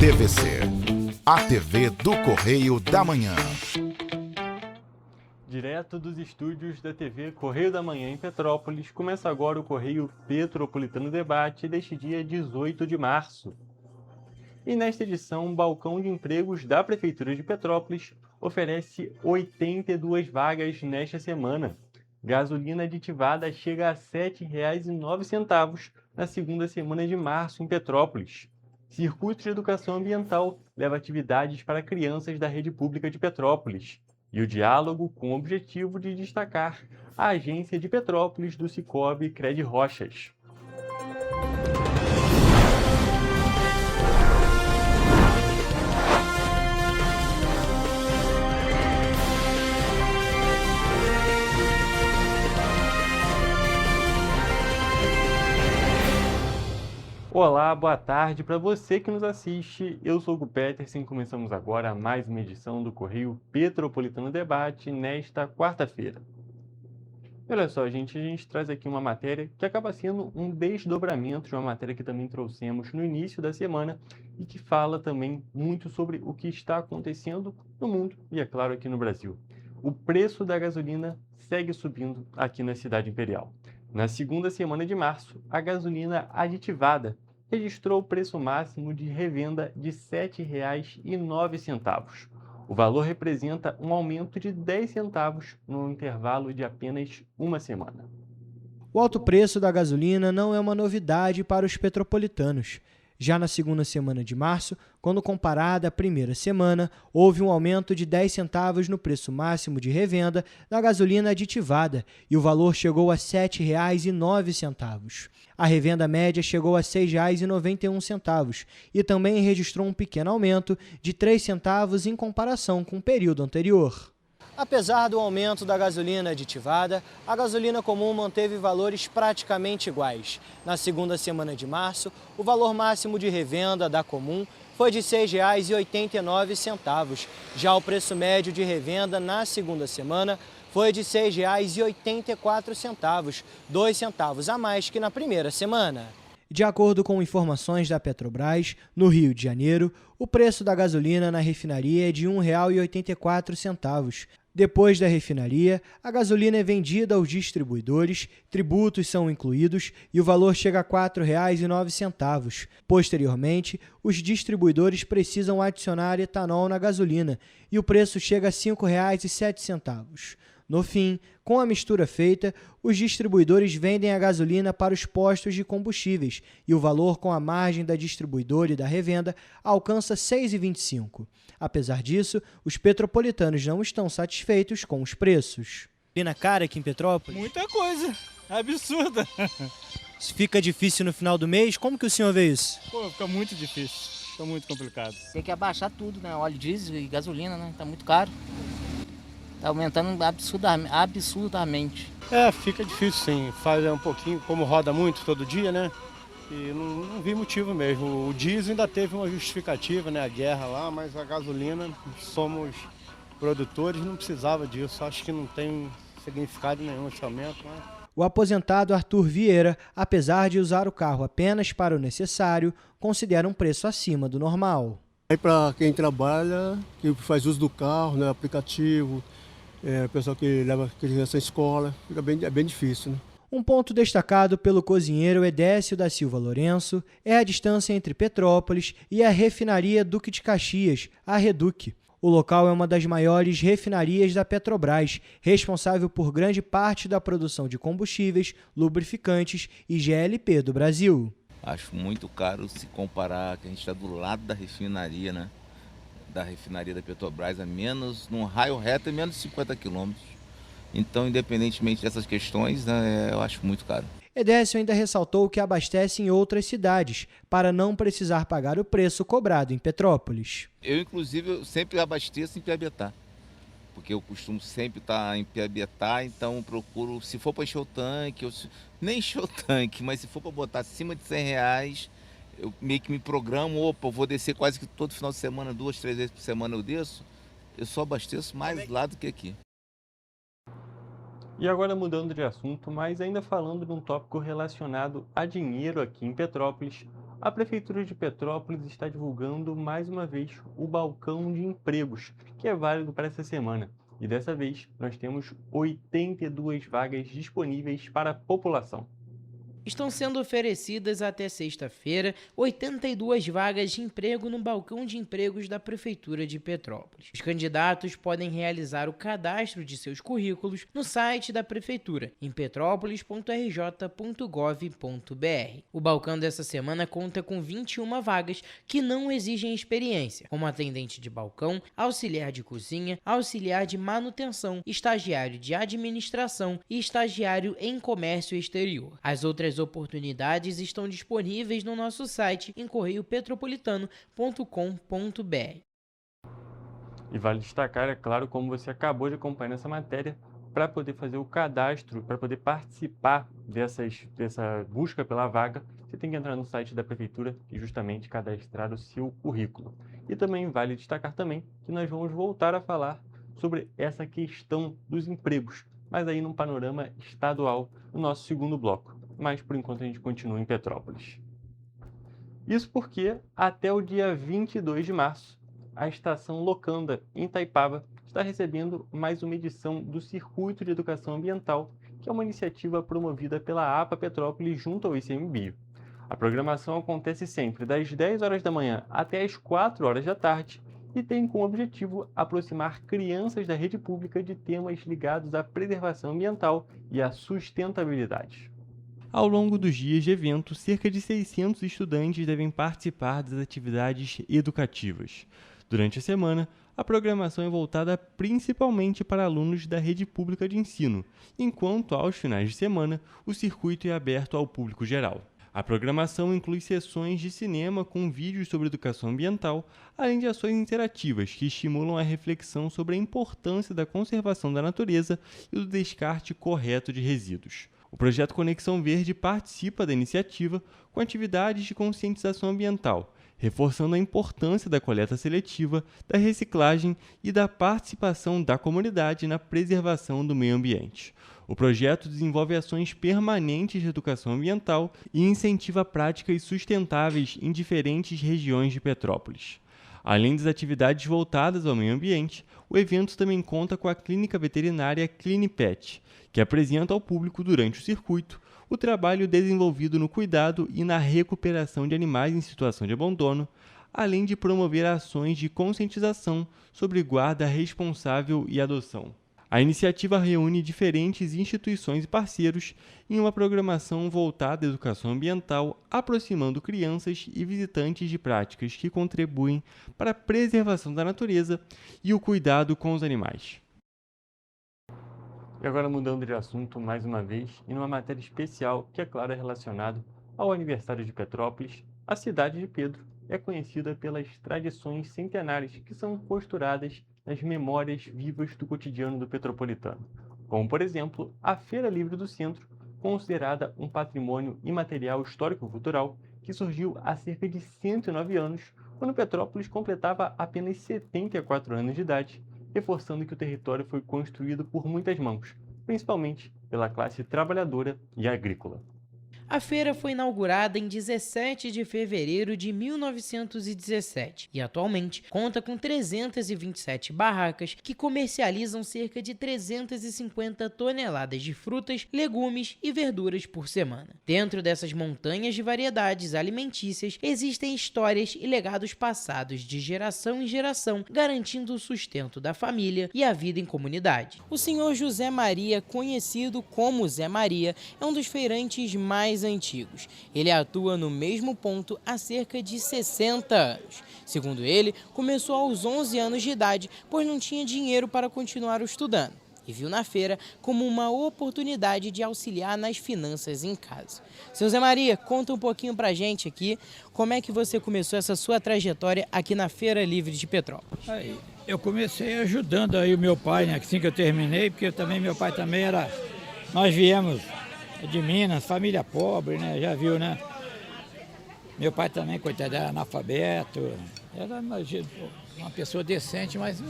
TVC, a TV do Correio da Manhã. Direto dos estúdios da TV Correio da Manhã em Petrópolis, começa agora o Correio Petropolitano Debate deste dia 18 de março. E nesta edição, o balcão de empregos da Prefeitura de Petrópolis oferece 82 vagas nesta semana. Gasolina aditivada chega a R$ 7,09 na segunda semana de março em Petrópolis. Circuito de Educação Ambiental leva atividades para crianças da rede pública de Petrópolis. E o diálogo com o objetivo de destacar a agência de Petrópolis do Sicoob Cred Rochas. Olá, boa tarde para você que nos assiste. Eu sou o Gu Peterson e começamos agora mais uma edição do Correio Petropolitano Debate nesta quarta-feira. Olha só, a gente traz aqui uma matéria que acaba sendo um desdobramento de uma matéria que também trouxemos no início da semana e que fala também muito sobre o que está acontecendo no mundo e, é claro, aqui no Brasil. O preço da gasolina segue subindo aqui na Cidade Imperial. Na segunda semana de março, a gasolina aditivada registrou o preço máximo de revenda de R$ 7,09. O valor representa um aumento de 10 centavos no intervalo de apenas uma semana. O alto preço da gasolina não é uma novidade para os petropolitanos. Já na segunda semana de março, quando comparada à primeira semana, houve um aumento de 10 centavos no preço máximo de revenda da gasolina aditivada e o valor chegou a R$ 7,09. A revenda média chegou a R$ 6,91 e também registrou um pequeno aumento de 3 centavos em comparação com o período anterior. Apesar do aumento da gasolina aditivada, a gasolina comum manteve valores praticamente iguais. Na segunda semana de março, o valor máximo de revenda da comum foi de R$ 6,89. Já o preço médio de revenda na segunda semana foi de R$ 6,84, 2 centavos a mais que na primeira semana. De acordo com informações da Petrobras, no Rio de Janeiro, o preço da gasolina na refinaria é de R$ 1,84. Depois da refinaria, a gasolina é vendida aos distribuidores, tributos são incluídos e o valor chega a R$ 4,09. Posteriormente, os distribuidores precisam adicionar etanol na gasolina e o preço chega a R$ 5,07. No fim, com a mistura feita, os distribuidores vendem a gasolina para os postos de combustíveis e o valor com a margem da distribuidora e da revenda alcança R$ 6,25. Apesar disso, os petropolitanos não estão satisfeitos com os preços. E na cara aqui em Petrópolis? Muita coisa, absurda. Fica difícil no final do mês? Como que o senhor vê isso? Pô, fica muito difícil, fica muito complicado. Tem que abaixar tudo, né? Óleo diesel e gasolina, né? Tá muito caro. Tá aumentando absurdamente. Fica difícil sim, faz um pouquinho, como roda muito todo dia, né? E não vi motivo mesmo. O diesel ainda teve uma justificativa, né? A guerra lá, mas a gasolina, somos produtores, não precisava disso. Acho que não tem significado nenhum esse aumento, né? O aposentado Arthur Vieira, apesar de usar o carro apenas para o necessário, considera um preço acima do normal. Aí para quem trabalha, que faz uso do carro, né, aplicativo, pessoal que leva criança à escola, é bem difícil, né? Um ponto destacado pelo cozinheiro Edécio da Silva Lourenço é a distância entre Petrópolis e a refinaria Duque de Caxias, a Reduc. O local é uma das maiores refinarias da Petrobras, responsável por grande parte da produção de combustíveis, lubrificantes e GLP do Brasil. Acho muito caro se comparar que a gente está do lado da refinaria, né? Da refinaria da Petrobras, num raio reto, é menos de 50 quilômetros. Então, independentemente dessas questões, né, eu acho muito caro. Edécio ainda ressaltou que abastece em outras cidades, para não precisar pagar o preço cobrado em Petrópolis. Eu, inclusive, sempre abasteço em Piabetá, porque eu costumo sempre estar em Piabetá, então procuro, se for para encher o tanque, nem encher o tanque, mas se for para botar acima de R$ 100, eu meio que me programo, eu vou descer quase que todo final de semana, 2, 3 vezes por semana eu desço, eu só abasteço mais lá do que aqui. E agora mudando de assunto, mas ainda falando de um tópico relacionado a dinheiro aqui em Petrópolis, a Prefeitura de Petrópolis está divulgando mais uma vez o balcão de empregos, que é válido para essa semana. E dessa vez nós temos 82 vagas disponíveis para a população. Estão sendo oferecidas até sexta-feira 82 vagas de emprego no balcão de empregos da Prefeitura de Petrópolis. Os candidatos podem realizar o cadastro de seus currículos no site da Prefeitura, em petrópolis.rj.gov.br. O balcão dessa semana conta com 21 vagas que não exigem experiência, como atendente de balcão, auxiliar de cozinha, auxiliar de manutenção, estagiário de administração e estagiário em comércio exterior. As outras oportunidades estão disponíveis no nosso site em correiopetropolitano.com.br. E vale destacar, é claro, como você acabou de acompanhar nessa matéria, para poder fazer o cadastro, para poder participar dessa busca pela vaga, você tem que entrar no site da Prefeitura e justamente cadastrar o seu currículo. E também vale destacar também que nós vamos voltar a falar sobre essa questão dos empregos, mas aí num panorama estadual, no nosso segundo bloco. Mas por enquanto a gente continua em Petrópolis. Isso porque até o dia 22 de março, a estação Locanda, em Itaipava, está recebendo mais uma edição do Circuito de Educação Ambiental, que é uma iniciativa promovida pela APA Petrópolis junto ao ICMBio. A programação acontece sempre das 10 horas da manhã até as 4 horas da tarde e tem como objetivo aproximar crianças da rede pública de temas ligados à preservação ambiental e à sustentabilidade. Ao longo dos dias de evento, cerca de 600 estudantes devem participar das atividades educativas. Durante a semana, a programação é voltada principalmente para alunos da rede pública de ensino, enquanto aos finais de semana, o circuito é aberto ao público geral. A programação inclui sessões de cinema com vídeos sobre educação ambiental, além de ações interativas que estimulam a reflexão sobre a importância da conservação da natureza e do descarte correto de resíduos. O projeto Conexão Verde participa da iniciativa com atividades de conscientização ambiental, reforçando a importância da coleta seletiva, da reciclagem e da participação da comunidade na preservação do meio ambiente. O projeto desenvolve ações permanentes de educação ambiental e incentiva práticas sustentáveis em diferentes regiões de Petrópolis. Além das atividades voltadas ao meio ambiente, o evento também conta com a clínica veterinária Clinipet, que apresenta ao público durante o circuito o trabalho desenvolvido no cuidado e na recuperação de animais em situação de abandono, além de promover ações de conscientização sobre guarda responsável e adoção. A iniciativa reúne diferentes instituições e parceiros em uma programação voltada à educação ambiental, aproximando crianças e visitantes de práticas que contribuem para a preservação da natureza e o cuidado com os animais. E agora mudando de assunto mais uma vez, e numa matéria especial que, é claro, é relacionado ao aniversário de Petrópolis, a cidade de Pedro é conhecida pelas tradições centenárias que são costuradas nas memórias vivas do cotidiano do petropolitano, como, por exemplo, a Feira Livre do Centro, considerada um patrimônio imaterial histórico-cultural que surgiu há cerca de 109 anos, quando Petrópolis completava apenas 74 anos de idade, reforçando que o território foi construído por muitas mãos, principalmente pela classe trabalhadora e agrícola. A feira foi inaugurada em 17 de fevereiro de 1917 e atualmente conta com 327 barracas que comercializam cerca de 350 toneladas de frutas, legumes e verduras por semana. Dentro dessas montanhas de variedades alimentícias existem histórias e legados passados de geração em geração, garantindo o sustento da família e a vida em comunidade. O senhor José Maria, conhecido como Zé Maria, é um dos feirantes mais antigos. Ele atua no mesmo ponto há cerca de 60 anos. Segundo ele, começou aos 11 anos de idade, pois não tinha dinheiro para continuar estudando, e viu na feira como uma oportunidade de auxiliar nas finanças em casa. Seu Zé Maria, conta um pouquinho pra gente aqui como é que você começou essa sua trajetória aqui na Feira Livre de Petrópolis. Eu comecei ajudando aí o meu pai, né, assim que eu terminei, porque meu pai também era... Nós viemos de Minas, família pobre, né? Já viu, né? Meu pai também, coitado, era analfabeto. Era uma pessoa decente, mas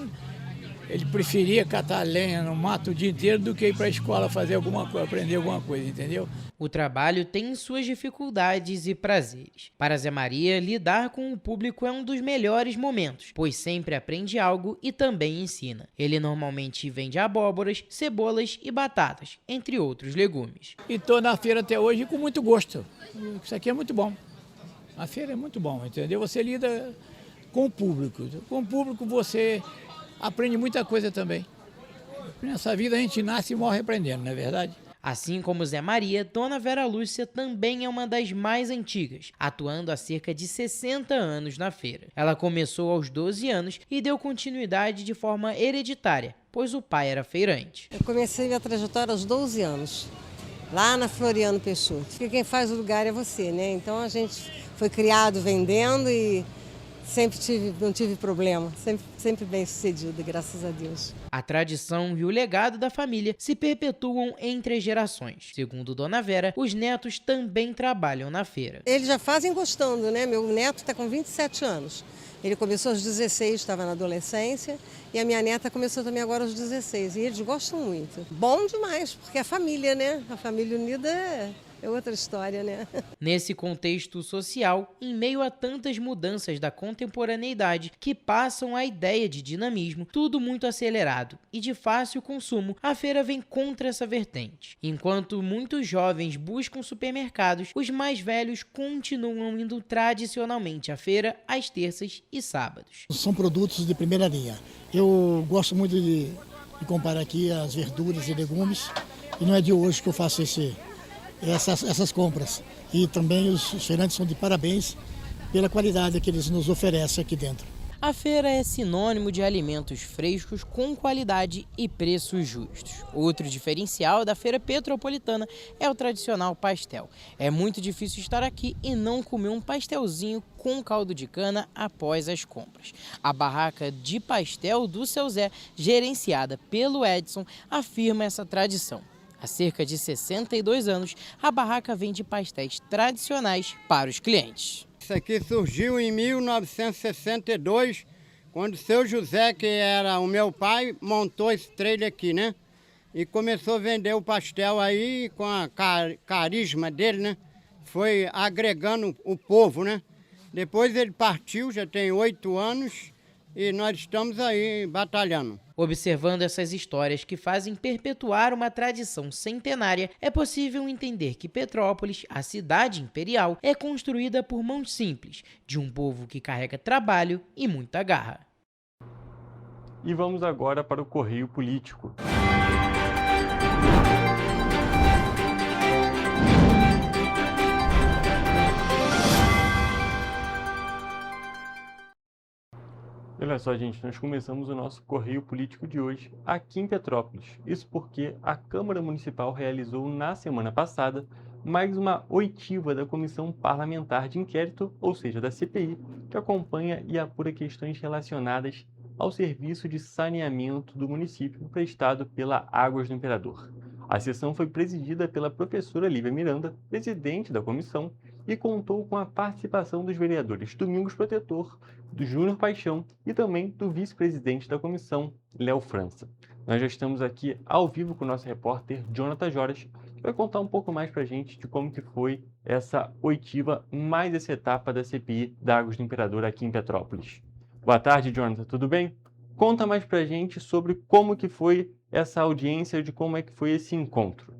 ele preferia catar lenha no mato o dia inteiro do que ir para a escola fazer alguma coisa, aprender alguma coisa, entendeu? O trabalho tem suas dificuldades e prazeres. Para Zé Maria, lidar com o público é um dos melhores momentos, pois sempre aprende algo e também ensina. Ele normalmente vende abóboras, cebolas e batatas, entre outros legumes. E estou na feira até hoje com muito gosto. Isso aqui é muito bom. A feira é muito bom, entendeu? Você lida com o público. Com o público você aprende muita coisa também. Nessa vida a gente nasce e morre aprendendo, não é verdade? Assim como Zé Maria, Dona Vera Lúcia também é uma das mais antigas, atuando há cerca de 60 anos na feira. Ela começou aos 12 anos e deu continuidade de forma hereditária, pois o pai era feirante. Eu comecei minha trajetória aos 12 anos, lá na Floriano Peixoto. Porque quem faz o lugar é você, né? Então a gente foi criado vendendo e não tive problema, sempre bem sucedido, graças a Deus. A tradição e o legado da família se perpetuam entre as gerações. Segundo Dona Vera, os netos também trabalham na feira. Eles já fazem gostando, né? Meu neto está com 27 anos. Ele começou aos 16, estava na adolescência, e a minha neta começou também agora aos 16. E eles gostam muito. Bom demais, porque é a família, né? A família unida é outra história, né? Nesse contexto social, em meio a tantas mudanças da contemporaneidade que passam a ideia de dinamismo, tudo muito acelerado e de fácil consumo, a feira vem contra essa vertente. Enquanto muitos jovens buscam supermercados, os mais velhos continuam indo tradicionalmente à feira às terças e sábados. São produtos de primeira linha. Eu gosto muito de comparar aqui as verduras e legumes, e não é de hoje que eu faço essas compras. E também os feirantes são de parabéns pela qualidade que eles nos oferecem aqui dentro. A feira é sinônimo de alimentos frescos com qualidade e preços justos. Outro diferencial da feira petropolitana é o tradicional pastel. É muito difícil estar aqui e não comer um pastelzinho com caldo de cana após as compras. A barraca de pastel do Seu Zé, gerenciada pelo Edson, afirma essa tradição. Há cerca de 62 anos, a barraca vende pastéis tradicionais para os clientes. Isso aqui surgiu em 1962, quando o seu José, que era o meu pai, montou esse trailer aqui, né? E começou a vender o pastel aí com a carisma dele, né? Foi agregando o povo, né? Depois ele partiu, já tem 8 anos, e nós estamos aí batalhando. Observando essas histórias que fazem perpetuar uma tradição centenária, é possível entender que Petrópolis, a cidade imperial, é construída por mãos simples, de um povo que carrega trabalho e muita garra. E vamos agora para o Correio Político. Olha só, gente, nós começamos o nosso Correio Político de hoje aqui em Petrópolis. Isso porque a Câmara Municipal realizou na semana passada mais uma oitiva da Comissão Parlamentar de Inquérito, ou seja, da CPI, que acompanha e apura questões relacionadas ao serviço de saneamento do município prestado pela Águas do Imperador. A sessão foi presidida pela professora Lívia Miranda, presidente da comissão, e contou com a participação dos vereadores Domingos Protetor, do Júnior Paixão e também do vice-presidente da comissão, Léo França. Nós já estamos aqui ao vivo com o nosso repórter Jonathan Joras, que vai contar um pouco mais para a gente de como que foi essa oitiva, mais essa etapa da CPI da Águas do Imperador aqui em Petrópolis. Boa tarde, Jonathan, tudo bem? Conta mais para a gente sobre como que foi essa audiência, de como é que foi esse encontro.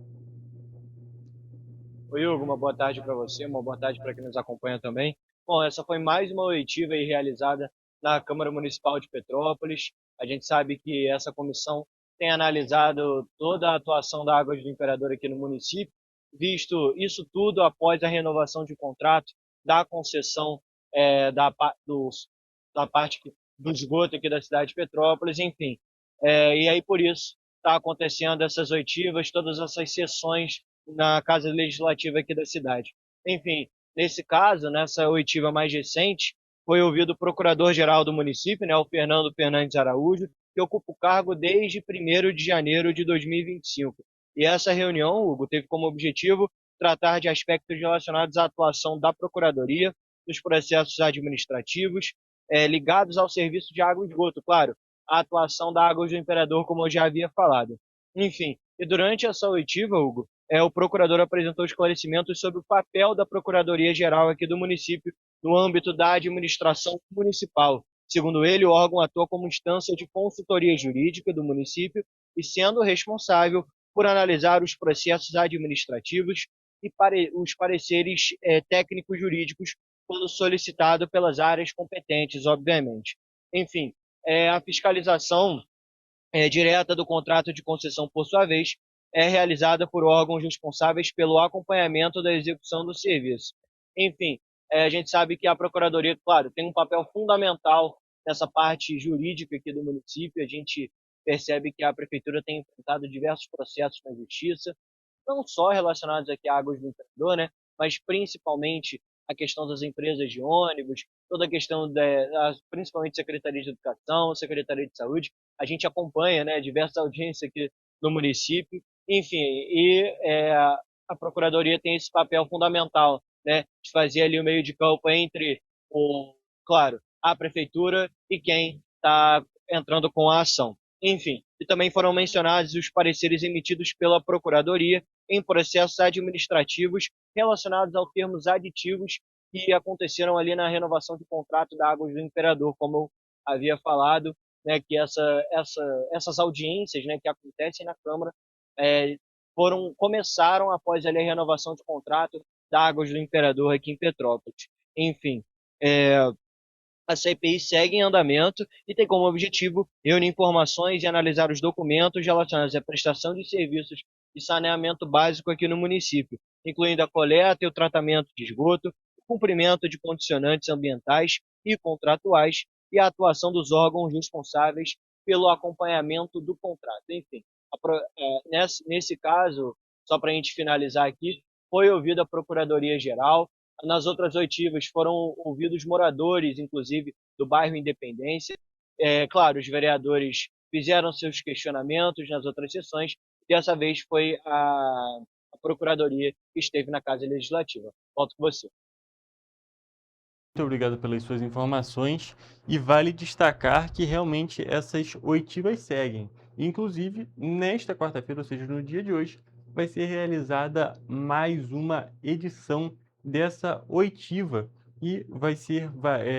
Oi, Hugo, uma boa tarde para você, uma boa tarde para quem nos acompanha também. Bom, essa foi mais uma oitiva aí realizada na Câmara Municipal de Petrópolis. A gente sabe que essa comissão tem analisado toda a atuação da Águas do Imperador aqui no município, visto isso tudo após a renovação de contrato da concessão da parte do esgoto aqui da cidade de Petrópolis, enfim. E aí, por isso, está acontecendo essas oitivas, todas essas sessões na Casa Legislativa aqui da cidade. Enfim, nesse caso, nessa oitiva mais recente, foi ouvido o Procurador-Geral do município, né, o Fernando Fernandes Araújo, que ocupa o cargo desde 1º de janeiro de 2025. E essa reunião, Hugo, teve como objetivo tratar de aspectos relacionados à atuação da Procuradoria, dos processos administrativos, ligados ao serviço de água e esgoto, claro, a atuação da Águas do Imperador, como eu já havia falado. Enfim, e durante essa oitiva, Hugo, o procurador apresentou esclarecimentos sobre o papel da Procuradoria-Geral aqui do município no âmbito da administração municipal. Segundo ele, o órgão atua como instância de consultoria jurídica do município e sendo responsável por analisar os processos administrativos e os pareceres técnicos jurídicos quando solicitado pelas áreas competentes, obviamente. Enfim, a fiscalização direta do contrato de concessão, por sua vez, é realizada por órgãos responsáveis pelo acompanhamento da execução do serviço. Enfim, a gente sabe que a Procuradoria, claro, tem um papel fundamental nessa parte jurídica aqui do município. A gente percebe que a Prefeitura tem enfrentado diversos processos na Justiça, não só relacionados aqui a Águas do Imperador, né, mas principalmente a questão das empresas de ônibus, toda a questão principalmente Secretaria de Educação, Secretaria de Saúde. A gente acompanha, né, diversas audiências aqui no município. Enfim, e a Procuradoria tem esse papel fundamental, né, de fazer ali o meio de campo entre, claro, a Prefeitura e quem está entrando com a ação. Enfim, e também foram mencionados os pareceres emitidos pela Procuradoria em processos administrativos relacionados aos termos aditivos que aconteceram ali na renovação de contrato da Águas do Imperador, como eu havia falado, né, que essas audiências, né, que acontecem na Câmara começaram após ali a renovação de contrato da Águas do Imperador aqui em Petrópolis. Enfim, a CPI segue em andamento e tem como objetivo reunir informações e analisar os documentos relacionados à prestação de serviços de saneamento básico aqui no município, incluindo a coleta e o tratamento de esgoto, o cumprimento de condicionantes ambientais e contratuais e a atuação dos órgãos responsáveis pelo acompanhamento do contrato. Enfim, nesse caso, só para a gente finalizar aqui, foi ouvida a Procuradoria-Geral. Nas outras oitivas foram ouvidos moradores, inclusive, do bairro Independência. Claro, os vereadores fizeram seus questionamentos nas outras sessões. Dessa vez foi a Procuradoria que esteve na Casa Legislativa. Volto com você. Muito obrigado pelas suas informações. E vale destacar que realmente essas oitivas seguem. Inclusive, nesta quarta-feira, ou seja, no dia de hoje, vai ser realizada mais uma edição dessa oitiva e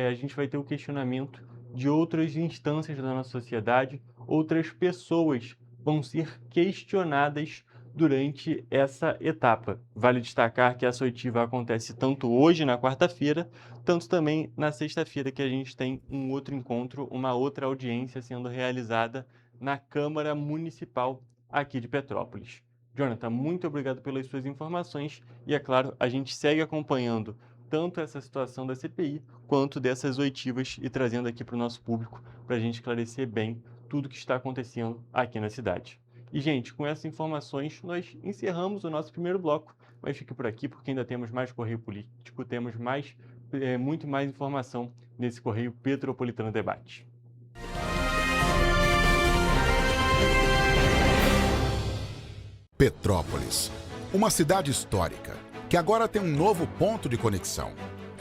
a gente vai ter o questionamento de outras instâncias da nossa sociedade, outras pessoas vão ser questionadas durante essa etapa. Vale destacar que essa oitiva acontece tanto hoje, na quarta-feira, tanto também na sexta-feira, que a gente tem um outro encontro, uma outra audiência sendo realizada na Câmara Municipal aqui de Petrópolis. Jonathan, muito obrigado pelas suas informações e, é claro, a gente segue acompanhando tanto essa situação da CPI quanto dessas oitivas e trazendo aqui para o nosso público para a gente esclarecer bem tudo o que está acontecendo aqui na cidade. E, gente, com essas informações, nós encerramos o nosso primeiro bloco, mas fique por aqui porque ainda temos mais Correio Político, temos muito mais informação nesse Correio Petropolitano Debate. Petrópolis, uma cidade histórica, que agora tem um novo ponto de conexão.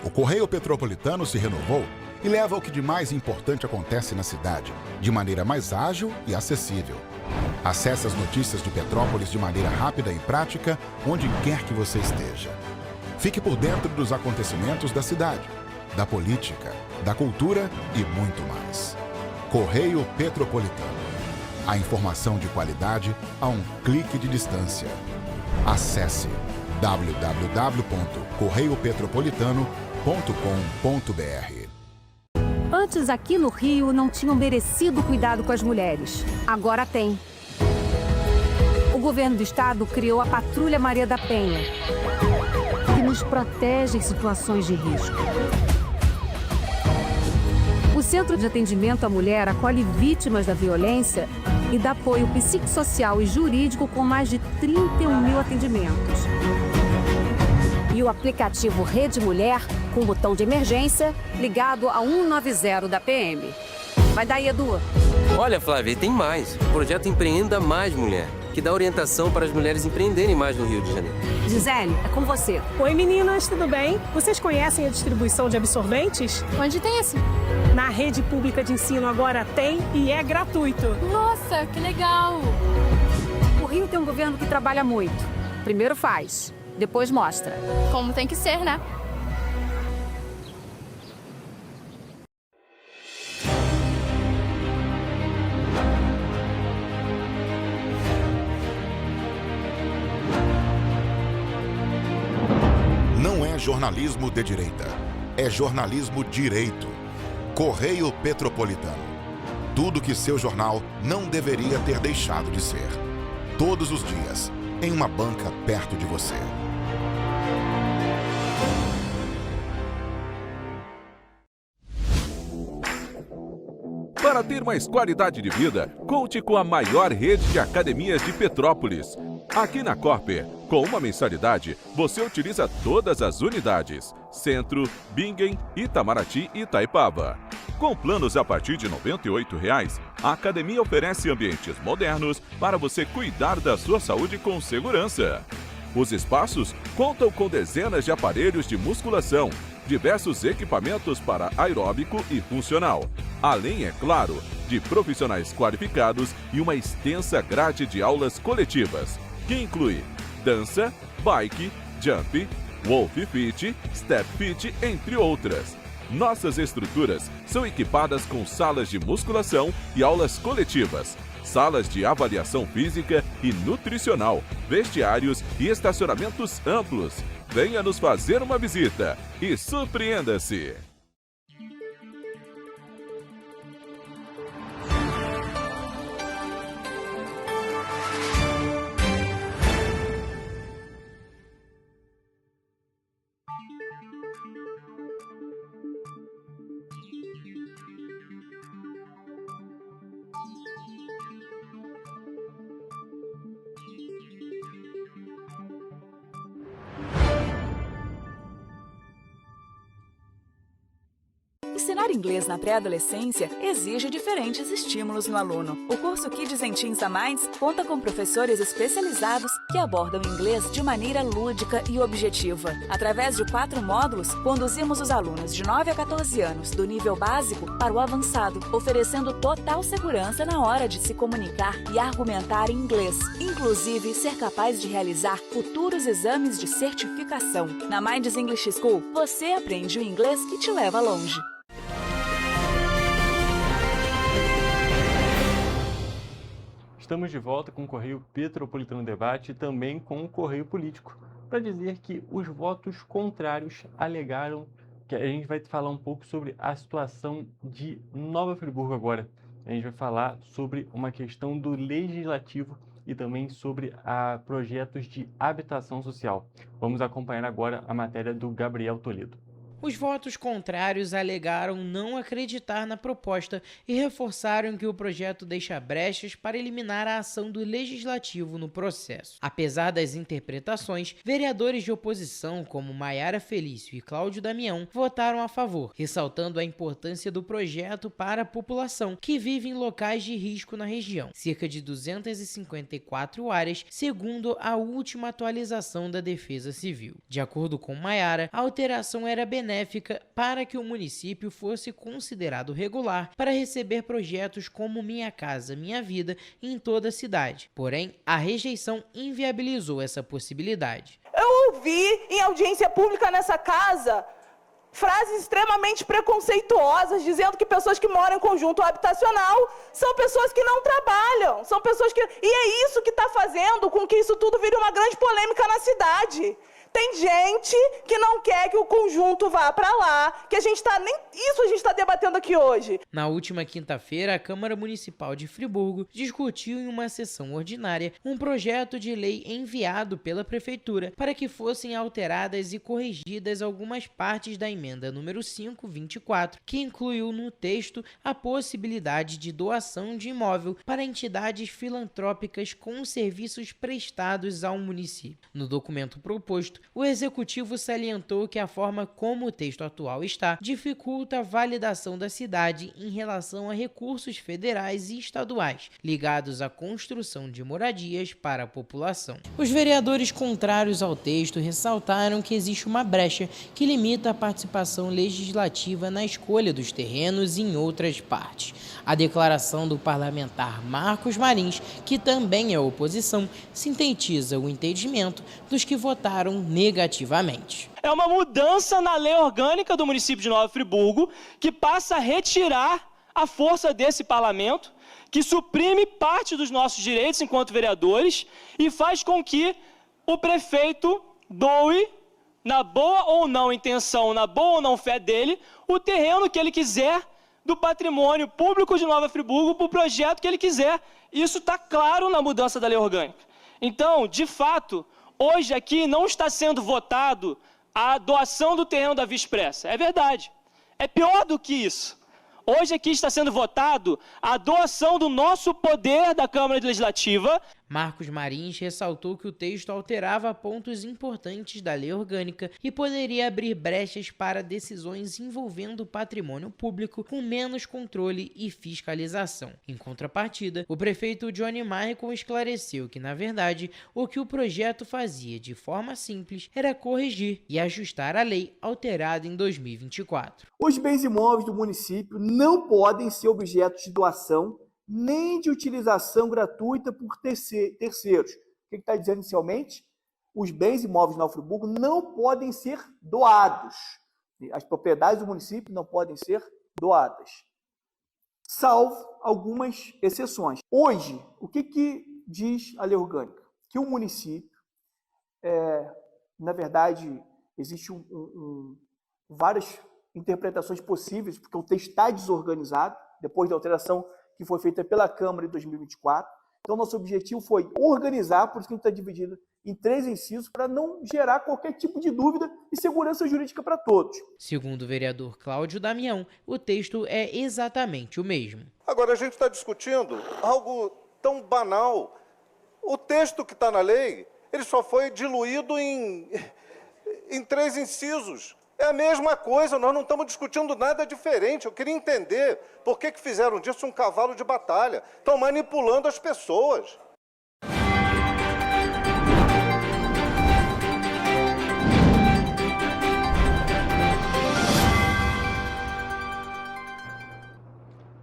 O Correio Petropolitano se renovou e leva o que de mais importante acontece na cidade, de maneira mais ágil e acessível. Acesse as notícias de Petrópolis de maneira rápida e prática, onde quer que você esteja. Fique por dentro dos acontecimentos da cidade, da política, da cultura e muito mais. Correio Petropolitano. A informação de qualidade a um clique de distância. Acesse www.correiopetropolitano.com.br. Antes, aqui no Rio, não tinham merecido cuidado com as mulheres. Agora tem. O governo do estado criou a Patrulha Maria da Penha, que nos protege em situações de risco. O Centro de Atendimento à Mulher acolhe vítimas da violência e dá apoio psicossocial e jurídico com mais de 31 mil atendimentos. E o aplicativo Rede Mulher, com botão de emergência, ligado a 190 da PM. Vai daí, Edu. Olha, Flávia, tem mais. O projeto Empreenda Mais Mulher, que dá orientação para as mulheres empreenderem mais no Rio de Janeiro. Gisele, é com você. Oi, meninas, tudo bem? Vocês conhecem a distribuição de absorventes? Onde tem esse? Na rede pública de ensino agora tem e é gratuito. Nossa, que legal! O Rio tem um governo que trabalha muito. Primeiro faz, depois mostra. Como tem que ser, né? Não é jornalismo de direita, é jornalismo direito. Correio Petropolitano. Tudo que seu jornal não deveria ter deixado de ser. Todos os dias, em uma banca perto de você. Para ter mais qualidade de vida, conte com a maior rede de academias de Petrópolis. Aqui na Corper, com uma mensalidade, você utiliza todas as unidades: Centro, Bingen, Itamaraty e Itaipava. Com planos a partir de R$ 98,00, a academia oferece ambientes modernos para você cuidar da sua saúde com segurança. Os espaços contam com dezenas de aparelhos de musculação, diversos equipamentos para aeróbico e funcional, além, é claro, de profissionais qualificados e uma extensa grade de aulas coletivas, que inclui dança, bike, jump, wolf fit, step fit, entre outras. Nossas estruturas são equipadas com salas de musculação e aulas coletivas, salas de avaliação física e nutricional, vestiários e estacionamentos amplos. Venha nos fazer uma visita e surpreenda-se! Ensinar inglês na pré-adolescência exige diferentes estímulos no aluno. O curso Kids and Teens a Mais conta com professores especializados que abordam inglês de maneira lúdica e objetiva. Através de 4 módulos, conduzimos os alunos de 9 a 14 anos do nível básico para o avançado, oferecendo total segurança na hora de se comunicar e argumentar em inglês, inclusive ser capaz de realizar futuros exames de certificação. Na Minds English School, você aprende o inglês que te leva longe. Estamos de volta com o Correio Petropolitano Debate e também com o Correio Político, para dizer que os votos contrários alegaram que a gente vai falar um pouco sobre a situação de Nova Friburgo agora. A gente vai falar sobre uma questão do legislativo e também sobre projetos de habitação social. Vamos acompanhar agora a matéria do Gabriel Toledo. Os votos contrários alegaram não acreditar na proposta e reforçaram que o projeto deixa brechas para eliminar a ação do legislativo no processo. Apesar das interpretações, vereadores de oposição como Maiara Felício e Cláudio Damião votaram a favor, ressaltando a importância do projeto para a população que vive em locais de risco na região, cerca de 254 áreas, segundo a última atualização da Defesa Civil. De acordo com Maiara, a alteração era benéfica para que o município fosse considerado regular para receber projetos como Minha Casa Minha Vida em toda a cidade. Porém, a rejeição inviabilizou essa possibilidade. Eu ouvi em audiência pública nessa casa frases extremamente preconceituosas, dizendo que pessoas que moram em conjunto habitacional são pessoas que não trabalham, são pessoas que... E é isso que está fazendo com que isso tudo vire uma grande polêmica na cidade. Tem gente que não quer que o conjunto vá para lá, que a gente está nem isso a gente está debatendo aqui hoje. Na última quinta-feira, a Câmara Municipal de Friburgo discutiu em uma sessão ordinária um projeto de lei enviado pela Prefeitura para que fossem alteradas e corrigidas algumas partes da emenda número 524, que incluiu no texto a possibilidade de doação de imóvel para entidades filantrópicas com serviços prestados ao município. No documento proposto, texto, o executivo salientou que a forma como o texto atual está dificulta a validação da cidade em relação a recursos federais e estaduais ligados à construção de moradias para a população. Os vereadores contrários ao texto ressaltaram que existe uma brecha que limita a participação legislativa na escolha dos terrenos em outras partes. A declaração do parlamentar Marcos Marins, que também é oposição, sintetiza o entendimento dos que votaram negativamente. É uma mudança na lei orgânica do município de Nova Friburgo, que passa a retirar a força desse parlamento, que suprime parte dos nossos direitos enquanto vereadores e faz com que o prefeito doe, na boa ou não intenção, na boa ou não fé dele, o terreno que ele quiser do patrimônio público de Nova Friburgo para o projeto que ele quiser. Isso está claro na mudança da lei orgânica. Então, de fato, hoje aqui não está sendo votado a doação do terreno da Via Expressa. É verdade. É pior do que isso. Hoje aqui está sendo votado a doação do nosso poder da Câmara Legislativa. Marcos Marins ressaltou que o texto alterava pontos importantes da lei orgânica e poderia abrir brechas para decisões envolvendo o patrimônio público com menos controle e fiscalização. Em contrapartida, o prefeito Johnny Maicon esclareceu que, na verdade, o que o projeto fazia de forma simples era corrigir e ajustar a lei alterada em 2024. Os bens imóveis do município não podem ser objetos de doação nem de utilização gratuita por terceiros. O que está dizendo inicialmente? Os bens imóveis de Nova Friburgo não podem ser doados. As propriedades do município não podem ser doadas, salvo algumas exceções. Hoje, o que diz a lei orgânica? Que o município, na verdade, existe várias interpretações possíveis, porque o texto está desorganizado, depois da alteração que foi feita pela Câmara em 2024. Então, nosso objetivo foi organizar, por isso que a gente está dividido em 3 incisos, para não gerar qualquer tipo de dúvida e segurança jurídica para todos. Segundo o vereador Cláudio Damião, o texto é exatamente o mesmo. Agora, a gente está discutindo algo tão banal. O texto que está na lei, ele só foi diluído em 3 incisos. É a mesma coisa, nós não estamos discutindo nada diferente. Eu queria entender por que fizeram disso um cavalo de batalha. Estão manipulando as pessoas.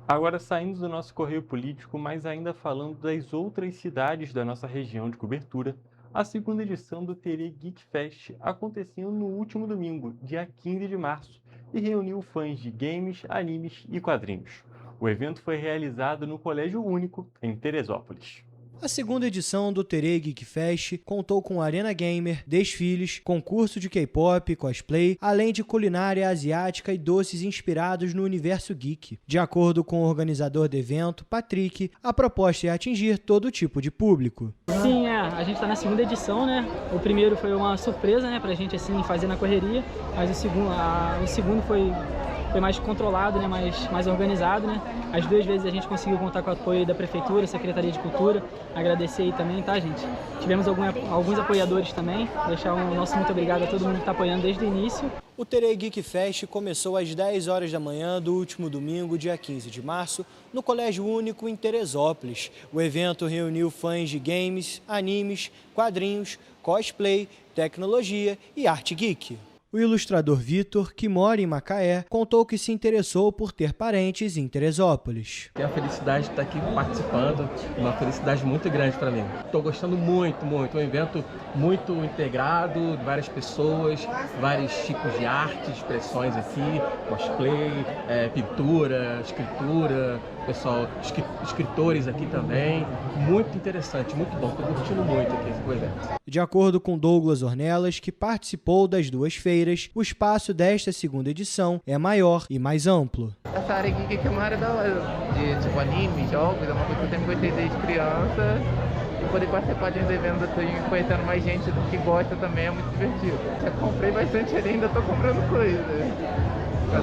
Agora, saindo do nosso correio político, mas ainda falando das outras cidades da nossa região de cobertura, a segunda edição do Terê Geek Fest aconteceu no último domingo, dia 15 de março, e reuniu fãs de games, animes e quadrinhos. O evento foi realizado no Colégio Único, em Teresópolis. A segunda edição do Terê Geek Fest contou com arena gamer, desfiles, concurso de K-pop, cosplay, além de culinária asiática e doces inspirados no universo geek. De acordo com o organizador do evento, Patrick, a proposta é atingir todo tipo de público. Sim, a gente está na segunda edição, né? O primeiro foi uma surpresa, né, pra gente assim fazer na correria, mas o segundo foi mais controlado, né, mais organizado, né? As 2 vezes a gente conseguiu contar com o apoio da Prefeitura, Secretaria de Cultura. Agradecer aí também, tá, gente? Tivemos alguns apoiadores também. Deixar o nosso muito obrigado a todo mundo que está apoiando desde o início. O Terê Geek Fest começou às 10 horas da manhã do último domingo, dia 15 de março, no Colégio Único em Teresópolis. O evento reuniu fãs de games, animes, quadrinhos, cosplay, tecnologia e arte geek. O ilustrador Vitor, que mora em Macaé, contou que se interessou por ter parentes em Teresópolis. Tenho a felicidade de estar aqui participando, uma felicidade muito grande para mim. Estou gostando muito. Um evento muito integrado, várias pessoas, vários tipos de arte, expressões aqui, cosplay, pintura, escritura, pessoal, escritores aqui também. Muito interessante, muito bom. Estou curtindo muito aqui o evento. De acordo com Douglas Ornelas, que participou das 2 feiras, o espaço desta segunda edição é maior e mais amplo. Essa área aqui é uma área da hora, de tipo anime, jogos, é uma coisa que eu sempre gostei desde criança. poder participar de uns eventos assim, conhecendo mais gente que gosta também é muito divertido. Já comprei bastante ali, ainda tô comprando coisa.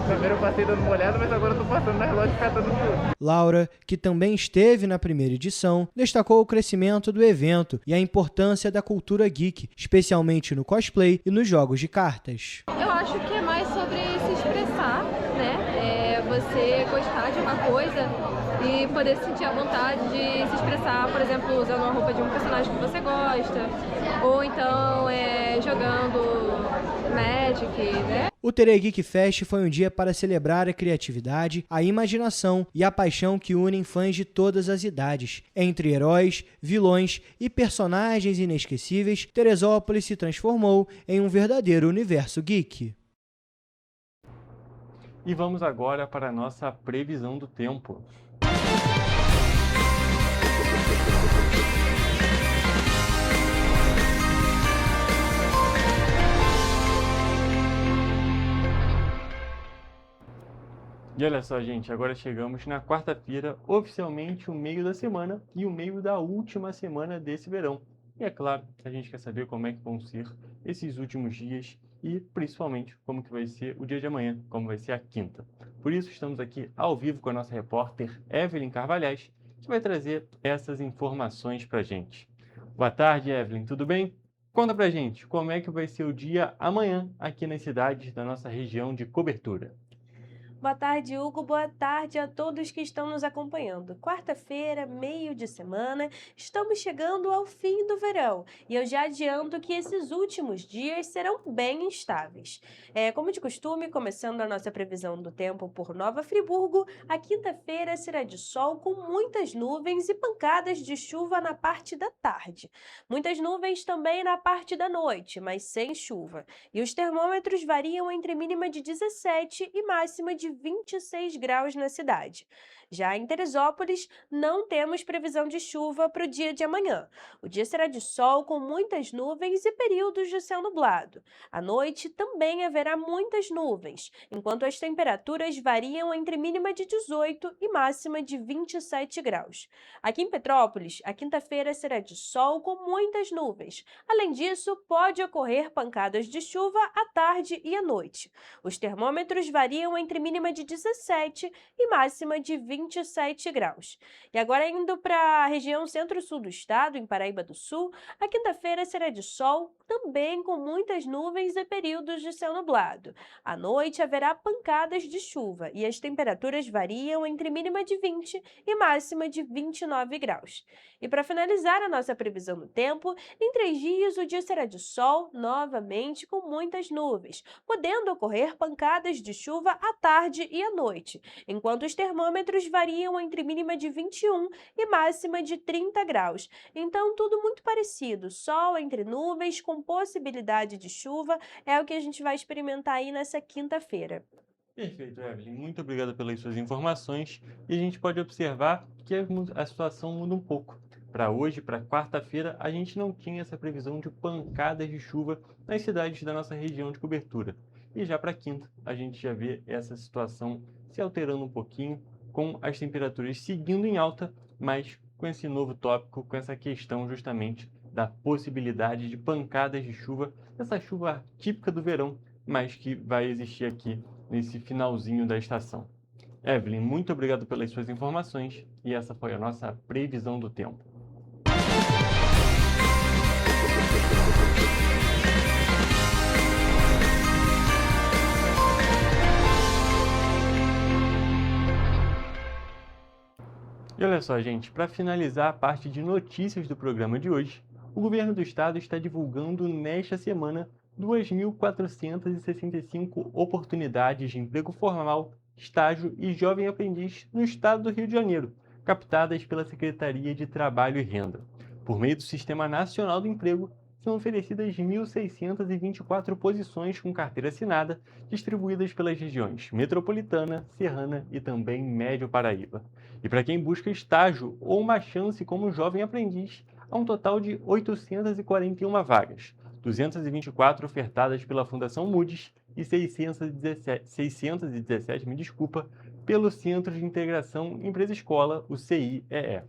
Primeiro eu passei dando uma olhada, mas agora eu tô passando na loja catando tudo. Laura, que também esteve na primeira edição, destacou o crescimento do evento e a importância da cultura geek, especialmente no cosplay e nos jogos de cartas. Eu acho que é mais sobre se expressar, né? Você gostar de uma coisa e poder sentir a vontade de se expressar, por exemplo, usando uma roupa de um personagem que você gosta, ou então jogando Magic, né? O Terê Geek Fest foi um dia para celebrar a criatividade, a imaginação e a paixão que unem fãs de todas as idades. Entre heróis, vilões e personagens inesquecíveis, Teresópolis se transformou em um verdadeiro universo geek. E vamos agora para a nossa previsão do tempo. E olha só, gente, agora chegamos na quarta-feira, oficialmente o meio da semana e o meio da última semana desse verão. E é claro, a gente quer saber como é que vão ser esses últimos dias e principalmente como que vai ser o dia de amanhã, como vai ser a quinta. Por isso estamos aqui ao vivo com a nossa repórter Evelyn Carvalhais, que vai trazer essas informações pra gente. Boa tarde, Evelyn, tudo bem? Conta pra gente como é que vai ser o dia amanhã aqui nas cidades da nossa região de cobertura. Boa tarde, Hugo. Boa tarde a todos que estão nos acompanhando. Quarta-feira, meio de semana, estamos chegando ao fim do verão e eu já adianto que esses últimos dias serão bem instáveis. Como de costume, começando a nossa previsão do tempo por Nova Friburgo, a quinta-feira será de sol com muitas nuvens e pancadas de chuva na parte da tarde. Muitas nuvens também na parte da noite, mas sem chuva. E os termômetros variam entre mínima de 17 e máxima de 26 graus na cidade. Já em Teresópolis, não temos previsão de chuva para o dia de amanhã. O dia será de sol com muitas nuvens e períodos de céu nublado. À noite também haverá muitas nuvens, enquanto as temperaturas variam entre mínima de 18 e máxima de 27 graus. Aqui em Petrópolis, a quinta-feira será de sol com muitas nuvens. Além disso, pode ocorrer pancadas de chuva à tarde e à noite. Os termômetros variam entre mínima de 17 e máxima de 27 graus. E agora indo para a região centro-sul do estado, em Paraíba do Sul, a quinta-feira será de sol, também com muitas nuvens e períodos de céu nublado. À noite haverá pancadas de chuva e as temperaturas variam entre mínima de 20 e máxima de 29 graus. E para finalizar a nossa previsão do tempo, em 3 dias o dia será de sol, novamente com muitas nuvens, podendo ocorrer pancadas de chuva à tarde e à noite, enquanto os termômetros variam entre mínima de 21 e máxima de 30 graus. Então, tudo muito parecido, sol entre nuvens com possibilidade de chuva, é o que a gente vai experimentar aí nessa quinta-feira. Perfeito, Evelyn. Muito obrigado pelas suas informações. E a gente pode observar que a situação muda um pouco. Para hoje, para quarta-feira, a gente não tinha essa previsão de pancadas de chuva nas cidades da nossa região de cobertura. E já para quinta, a gente já vê essa situação se alterando um pouquinho, com as temperaturas seguindo em alta, mas com esse novo tópico, com essa questão justamente da possibilidade de pancadas de chuva, essa chuva típica do verão, mas que vai existir aqui nesse finalzinho da estação. Evelyn, muito obrigado pelas suas informações e essa foi a nossa previsão do tempo. E olha só, gente, para finalizar a parte de notícias do programa de hoje, o governo do estado está divulgando nesta semana 2.465 oportunidades de emprego formal, estágio e jovem aprendiz no estado do Rio de Janeiro, captadas pela Secretaria de Trabalho e Renda. Por meio do Sistema Nacional do Emprego, são oferecidas 1.624 posições com carteira assinada, distribuídas pelas regiões Metropolitana, Serrana e também Médio Paraíba. E para quem busca estágio ou uma chance como jovem aprendiz, há um total de 841 vagas, 224 ofertadas pela Fundação Moody's e 617 pelo Centro de Integração Empresa-Escola, o CIEE.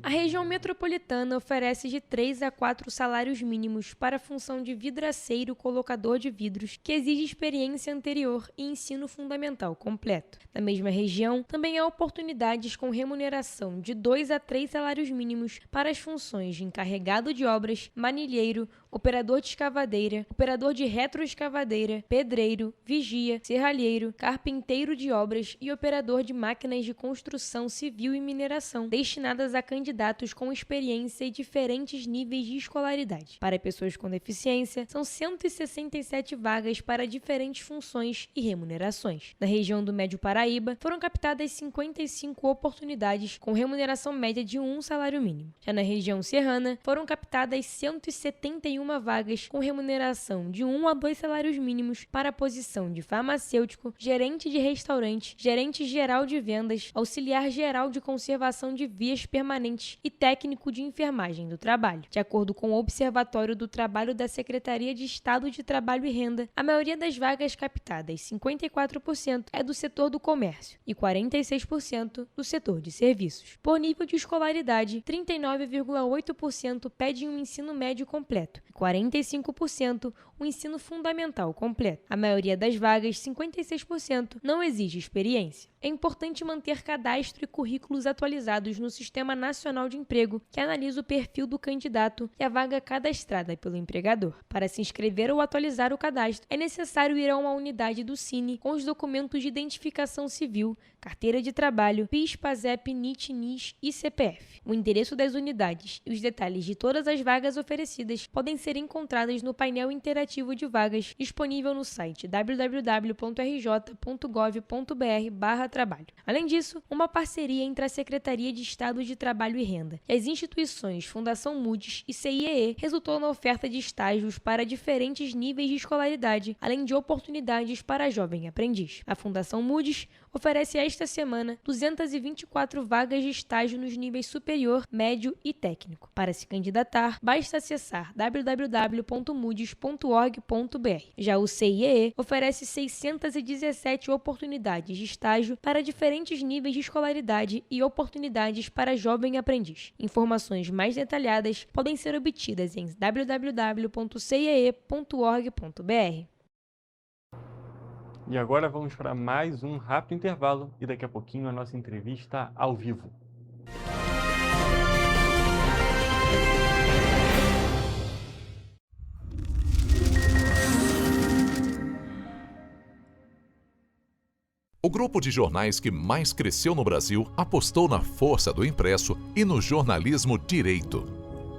A região metropolitana oferece de 3 a 4 salários mínimos para a função de vidraceiro colocador de vidros, que exige experiência anterior e ensino fundamental completo. Na mesma região, também há oportunidades com remuneração de 2 a 3 salários mínimos para as funções de encarregado de obras, manilheiro, operador de escavadeira, operador de retroescavadeira, pedreiro, vigia, serralheiro, carpinteiro de obras e operador de máquinas de construção civil e mineração, destinadas a candidatos com experiência e diferentes níveis de escolaridade. Para pessoas com deficiência, são 167 vagas para diferentes funções e remunerações. Na região do Médio Paraíba, foram captadas 55 oportunidades com remuneração média de 1 salário mínimo. Já na região serrana, foram captadas 171 vagas com remuneração de 1 a 2 salários mínimos para a posição de farmacêutico, gerente de restaurante, gerente geral de vendas, auxiliar geral de conservação de vias permanentes e técnico de enfermagem do trabalho. De acordo com o Observatório do Trabalho da Secretaria de Estado de Trabalho e Renda, a maioria das vagas captadas, 54%, é do setor do comércio e 46% do setor de serviços. Por nível de escolaridade, 39,8% pedem um ensino médio completo, 45% o ensino fundamental completo. A maioria das vagas, 56%, não exige experiência. É importante manter cadastro e currículos atualizados no Sistema Nacional de Emprego, que analisa o perfil do candidato e a vaga cadastrada pelo empregador. Para se inscrever ou atualizar o cadastro, é necessário ir a uma unidade do Cine com os documentos de identificação civil, carteira de trabalho, PIS, PASEP, NIT, NIS e CPF. O endereço das unidades e os detalhes de todas as vagas oferecidas podem ser encontrados no painel interativo de vagas disponível no site www.rj.gov.br/trabalho. Além disso, uma parceria entre a Secretaria de Estado de Trabalho e Renda e as instituições Fundação Moody's e CIEE resultou na oferta de estágios para diferentes níveis de escolaridade, além de oportunidades para jovem aprendiz. A Fundação Moody's oferece esta semana 224 vagas de estágio nos níveis superior, médio e técnico. Para se candidatar, basta acessar www.moodys.org.br. Já o CIEE oferece 617 oportunidades de estágio para diferentes níveis de escolaridade e oportunidades para jovem aprendiz. Informações mais detalhadas podem ser obtidas em www.ciee.org.br. E agora vamos para mais um rápido intervalo e daqui a pouquinho a nossa entrevista ao vivo. O grupo de jornais que mais cresceu no Brasil apostou na força do impresso e no jornalismo direito.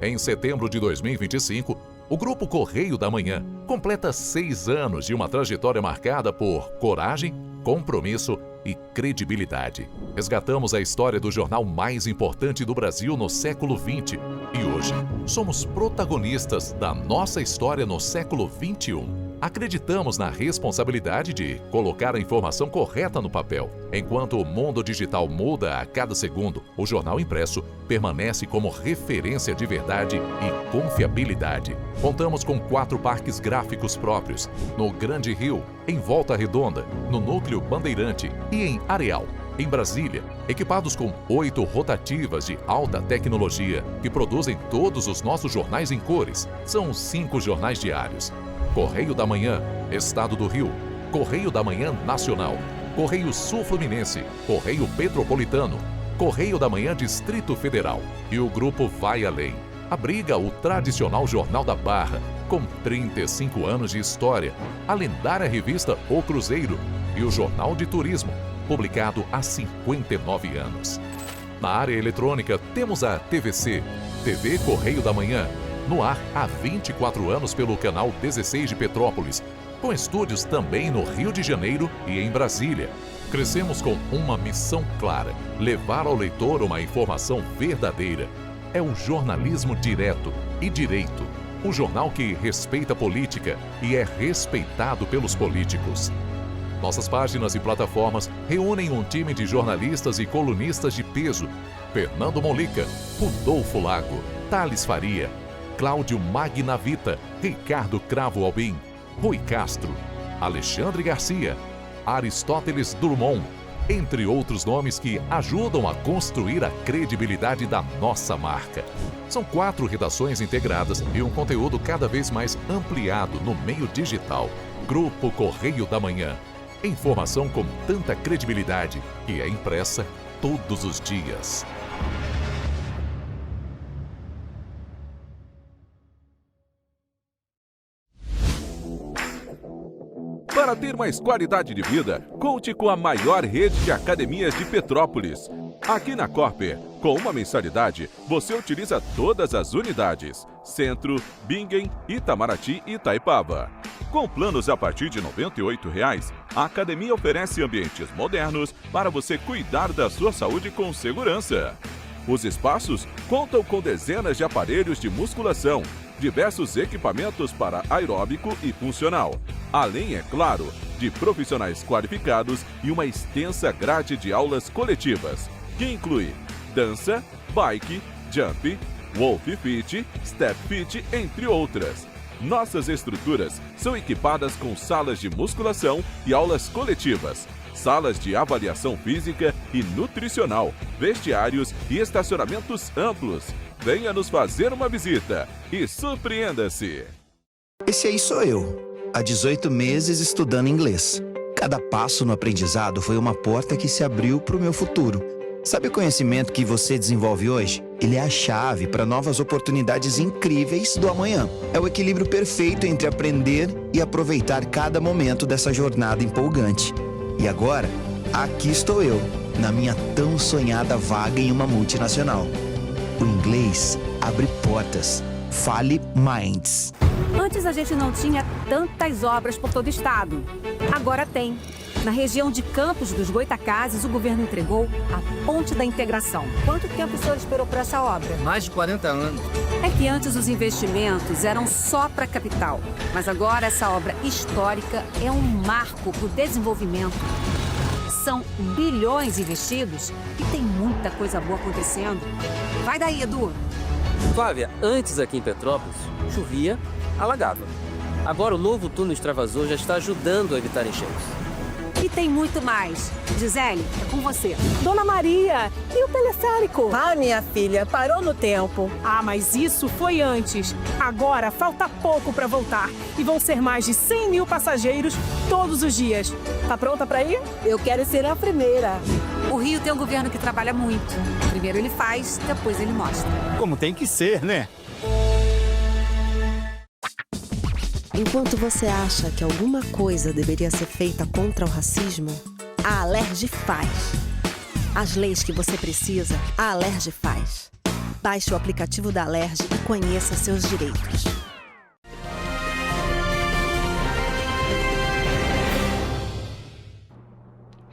Em setembro de 2025, o Grupo Correio da Manhã completa 6 anos de uma trajetória marcada por coragem, compromisso e credibilidade. Resgatamos a história do jornal mais importante do Brasil no século XX e hoje somos protagonistas da nossa história no século XXI. Acreditamos na responsabilidade de colocar a informação correta no papel. Enquanto o mundo digital muda a cada segundo, o jornal impresso permanece como referência de verdade e confiabilidade. Contamos com 4 parques gráficos próprios, no Grande Rio, em Volta Redonda, no Núcleo Bandeirante e em Areal, em Brasília, equipados com 8 rotativas de alta tecnologia que produzem todos os nossos jornais em cores. São 5 jornais diários. Correio da Manhã, Estado do Rio, Correio da Manhã Nacional, Correio Sul-Fluminense, Correio Petropolitano, Correio da Manhã Distrito Federal. E o grupo vai além. Abriga o tradicional Jornal da Barra, com 35 anos de história, a lendária revista O Cruzeiro e o Jornal de Turismo, publicado há 59 anos. Na área eletrônica, temos a TVC, TV Correio da Manhã, no ar há 24 anos pelo canal 16 de Petrópolis, com estúdios também no Rio de Janeiro e em Brasília. Crescemos com uma missão clara: levar ao leitor uma informação verdadeira. É o jornalismo direto e direito, um jornal que respeita a política e é respeitado pelos políticos. Nossas páginas e plataformas reúnem um time de jornalistas e colunistas de peso: Fernando Molica, Rodolfo Lago, Thales Faria, Cláudio Magnavita, Ricardo Cravo Albim, Rui Castro, Alexandre Garcia, Aristóteles Drummond, entre outros nomes que ajudam a construir a credibilidade da nossa marca. São 4 redações integradas e um conteúdo cada vez mais ampliado no meio digital. Grupo Correio da Manhã. Informação com tanta credibilidade que é impressa todos os dias. Para ter mais qualidade de vida, conte com a maior rede de academias de Petrópolis. Aqui na Corper, com uma mensalidade, você utiliza todas as unidades: Centro, Bingen, Itamaraty e Itaipava. Com planos a partir de R$ 98,00, a academia oferece ambientes modernos para você cuidar da sua saúde com segurança. Os espaços contam com dezenas de aparelhos de musculação, diversos equipamentos para aeróbico e funcional, além, é claro, de profissionais qualificados e uma extensa grade de aulas coletivas, que inclui dança, bike, jump, wolf fit, step fit, entre outras. Nossas estruturas são equipadas com salas de musculação e aulas coletivas, salas de avaliação física e nutricional, vestiários e estacionamentos amplos. Venha nos fazer uma visita e surpreenda-se! Esse aí sou eu, há 18 meses estudando inglês. Cada passo no aprendizado foi uma porta que se abriu para o meu futuro. Sabe o conhecimento que você desenvolve hoje? Ele é a chave para novas oportunidades incríveis do amanhã. É o equilíbrio perfeito entre aprender e aproveitar cada momento dessa jornada empolgante. E agora, aqui estou eu, na minha tão sonhada vaga em uma multinacional. O inglês abre portas. Fale Minds. Antes a gente não tinha tantas obras por todo o estado. Agora tem. Na região de Campos dos Goitacazes, o governo entregou a Ponte da Integração. Quanto tempo o senhor esperou por essa obra? Mais de 40 anos. É que antes os investimentos eram só para a capital. Mas agora essa obra histórica é um marco para o desenvolvimento. São bilhões investidos e tem muita coisa boa acontecendo. Vai daí, Edu. Flávia, antes aqui em Petrópolis, chovia, alagava. Agora o novo túnel extravasor já está ajudando a evitar enchentes. E tem muito mais. Gisele, é com você. Dona Maria, e o teleférico? Ah, minha filha, parou no tempo. Ah, mas isso foi antes. Agora falta pouco para voltar. E vão ser mais de 100 mil passageiros todos os dias. Tá pronta para ir? Eu quero ser a primeira. O Rio tem um governo que trabalha muito. Primeiro ele faz, depois ele mostra. Como tem que ser, né? Enquanto você acha que alguma coisa deveria ser feita contra o racismo, a Alerj faz. As leis que você precisa, a Alerj faz. Baixe o aplicativo da Alerj e conheça seus direitos.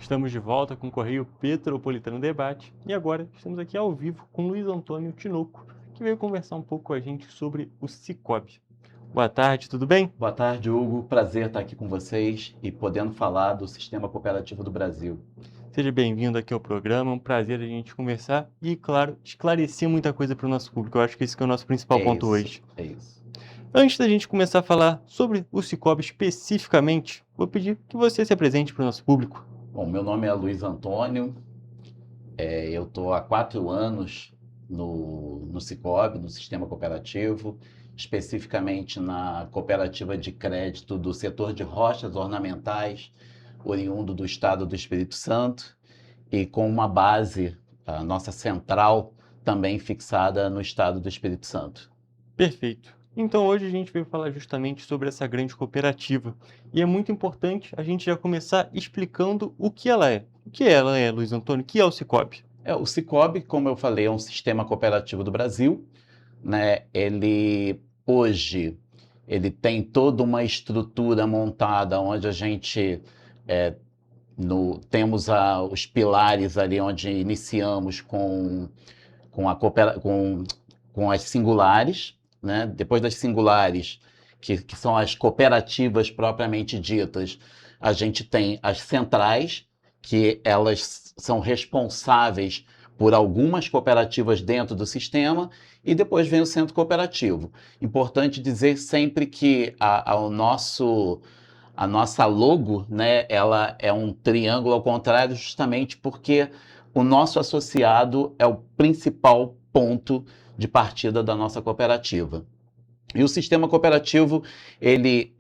Estamos de volta com o Correio Petropolitano Debate e agora estamos aqui ao vivo com Luiz Antônio Tinoco, que veio conversar um pouco com a gente sobre o Sicoob. Boa tarde, tudo bem? Boa tarde, Hugo. Prazer estar aqui com vocês e podendo falar do Sistema Cooperativo do Brasil. Seja bem-vindo aqui ao programa, é um prazer a gente conversar e, claro, esclarecer muita coisa para o nosso público. Eu acho que esse que é o nosso principal ponto hoje. É isso. Antes da gente começar a falar sobre o Sicoob especificamente, vou pedir que você se apresente para o nosso público. Bom, meu nome é Luiz Antônio, eu estou há 4 anos no Sicoob, no Sistema Cooperativo, especificamente na cooperativa de crédito do setor de rochas ornamentais, oriundo do estado do Espírito Santo, e com uma base, a nossa central, também fixada no estado do Espírito Santo. Perfeito. Então hoje a gente veio falar justamente sobre essa grande cooperativa. E é muito importante a gente já começar explicando o que ela é. O que ela é, Luiz Antônio? O que é o Sicoob? O Sicoob, como eu falei, é um sistema cooperativo do Brasil, né? Hoje, ele tem toda uma estrutura montada onde a gente temos os pilares ali onde iniciamos com as singulares, né? Depois das singulares, que são as cooperativas propriamente ditas, a gente tem as centrais, que elas são responsáveis por algumas cooperativas dentro do sistema, e depois vem o centro cooperativo. Importante dizer sempre que A nossa logo, né, ela é um triângulo ao contrário, justamente porque o nosso associado é o principal ponto de partida da nossa cooperativa. E o sistema cooperativo, ele